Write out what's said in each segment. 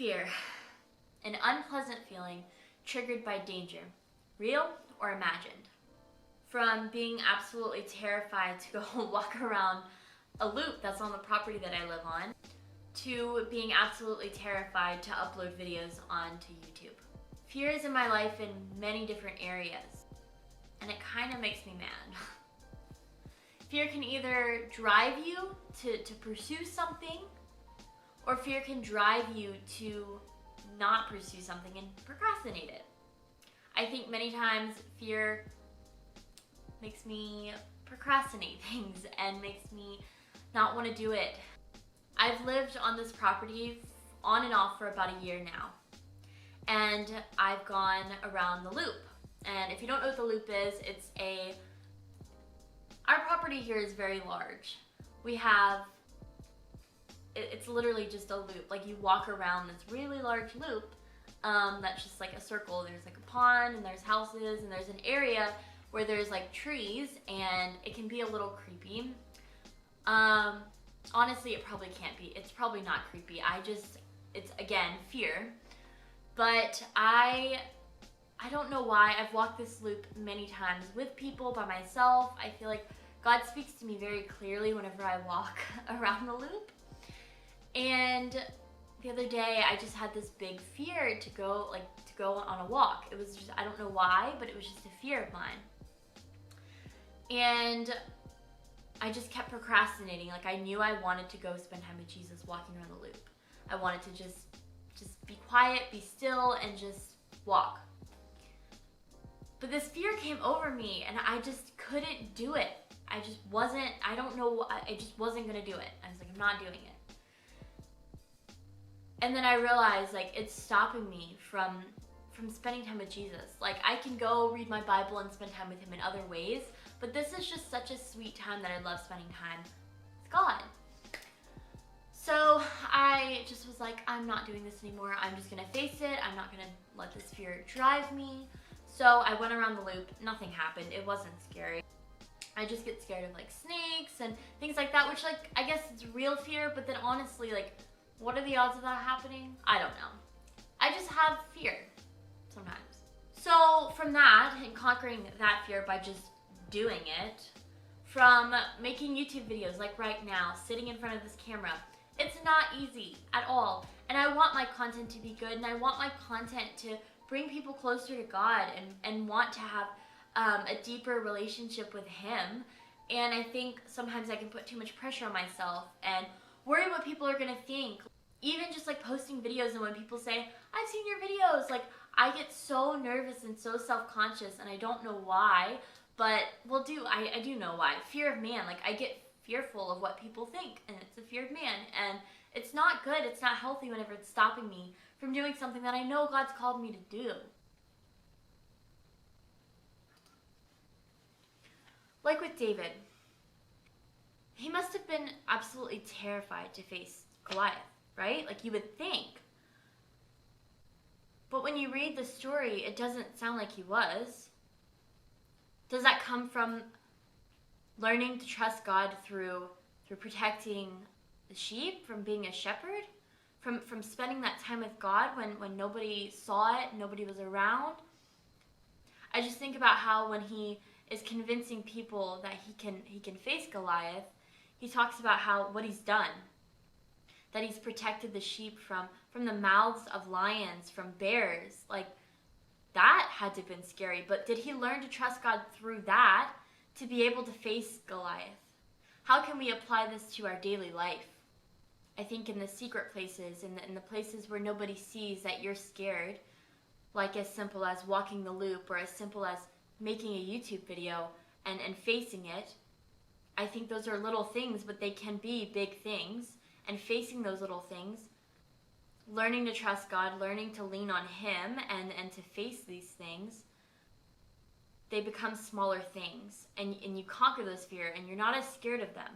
Fear, an unpleasant feeling triggered by danger, real or imagined. From being absolutely terrified to go walk around a loop that's on the property that I live on, to being absolutely terrified to upload videos onto YouTube. Fear is in my life in many different areas, and it kind of makes me mad. Fear can either drive you to pursue something, or fear can drive you to not pursue something and procrastinate it. I think many times fear makes me procrastinate things and makes me not want to do it. I've lived on this property on and off for about a year now, and I've gone around the loop. And if you don't know what the loop is, our property here is very large. It's literally just a loop. Like, you walk around this really large loop that's just like a circle. There's like a pond and there's houses and there's an area where there's like trees, and it can be a little creepy. Honestly, it probably can't be. It's probably not creepy. It's again, fear. But I don't know why. I've walked this loop many times with people, by myself. I feel like God speaks to me very clearly whenever I walk around the loop. And the other day, I just had this big fear to go on a walk. It was just, I don't know why, but it was just a fear of mine. And I just kept procrastinating. Like, I knew I wanted to go spend time with Jesus walking around the loop. I wanted to just be quiet, be still, and just walk. But this fear came over me, and I just couldn't do it. I just wasn't gonna do it. I was like, I'm not doing it. And then I realized, like, it's stopping me from spending time with Jesus. Like, I can go read my Bible and spend time with him in other ways, but this is just such a sweet time that I love spending time with God. So I just was like, I'm not doing this anymore. I'm just gonna face it. I'm not gonna let this fear drive me. So I went around the loop. Nothing happened. It wasn't scary. I just get scared of like snakes and things like that, which, like, I guess it's real fear, but then honestly, like, what are the odds of that happening? I don't know. I just have fear sometimes. So from that, and conquering that fear by just doing it, from making YouTube videos like right now, sitting in front of this camera, it's not easy at all. And I want my content to be good, and I want my content to bring people closer to God and want to have a deeper relationship with him. And I think sometimes I can put too much pressure on myself and worry what people are gonna think. Even just like posting videos, and when people say, I've seen your videos, like, I get so nervous and so self-conscious, and I don't know why, but I do know why. Fear of man. Like, I get fearful of what people think, and it's a fear of man, and it's not good. It's not healthy whenever it's stopping me from doing something that I know God's called me to do. Like with David, he must have been absolutely terrified to face Goliath, right? Like, you would think. But when you read the story, it doesn't sound like he was. Does that come from learning to trust God through protecting the sheep, from being a shepherd, from spending that time with God when nobody saw it, nobody was around? I just think about how when he is convincing people that he can face Goliath, he talks about what he's done. That he's protected the sheep from the mouths of lions, from bears. Like, that had to have been scary. But did he learn to trust God through that to be able to face Goliath? How can we apply this to our daily life? I think in the secret places, in the places where nobody sees that you're scared, like as simple as walking the loop, or as simple as making a YouTube video and facing it. I think those are little things, but they can be big things. And facing those little things, learning to trust God, learning to lean on him and to face these things, they become smaller things. And you conquer those fears, and you're not as scared of them.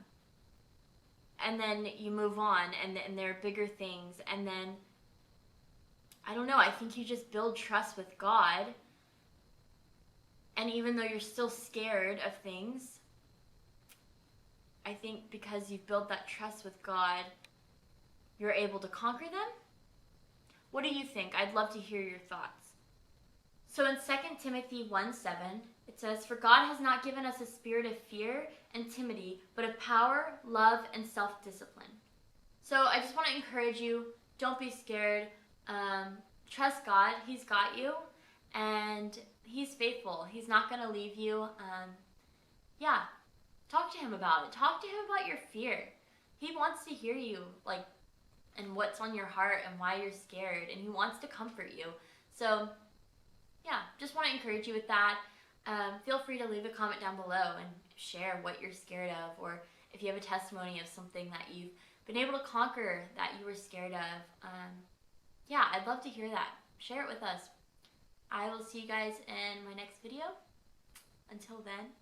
And then you move on, and there are bigger things. And then, I don't know, I think you just build trust with God. And even though you're still scared of things, I think because you've built that trust with God, you're able to conquer them. What do you think? I'd love to hear your thoughts. So in 2 Timothy 1:7, it says, "For God has not given us a spirit of fear and timidity, but of power, love, and self-discipline." So I just want to encourage you, don't be scared. Trust God. He's got you, and He's faithful. He's not going to leave you. Yeah, talk to Him about it. Talk to Him about your fear. He wants to hear you, like, and what's on your heart and why you're scared, and He wants to comfort you. So yeah, just want to encourage you with that. Feel free to leave a comment down below and share what you're scared of, or if you have a testimony of something that you've been able to conquer that you were scared of. Yeah, I'd love to hear that. Share it with us. I will see you guys in my next video. Until then,